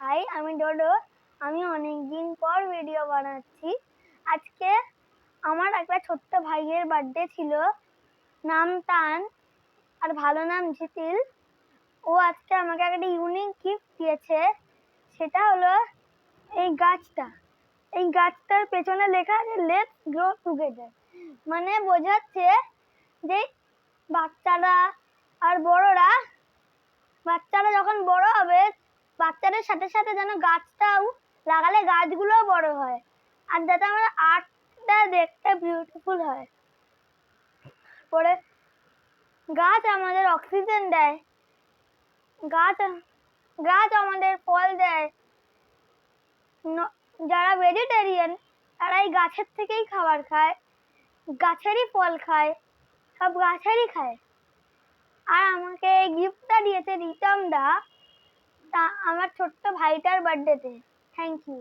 High, আমি ডোডো। আমি অনেকদিন পর ভিডিও বানাচ্ছি। আজকে আমার একটা ছোট্ট ভাইয়ের বার্থডে ছিল। নাম তান, আর ভালো নাম জিতিল। ও আজকে আমাকে একটা ইউনিক গিফট দিয়েছে। সেটা হলো এই গাছটা। এই গাছটার পেছনে লেখা আছে লেটস গ্রো টুগেদার। মানে বোঝাচ্ছে যে বাচ্চারা আর বাচ্চারা যখন বড় হবে, বাচ্চাদের সাথে সাথে যেন গাছটাও লাগালে গাছগুলোও বড় হয়, আর যাতে আমাদের আর্টটা দেখতে বিউটিফুল হয়। পরে গাছ আমাদের অক্সিজেন দেয়, গাছ গাছ আমাদের ফল দেয়। যারা ভেজিটেরিয়ান তারা এই গাছের থেকেই খাবার খায়, গাছেরই ফল খায়, সব গাছেরই খায়। আর আমাকে এই গিফটটা দিয়েছে রিতম দা, তা আমার ছোট্ট ভাইটার বার্থডেতে। Thank you.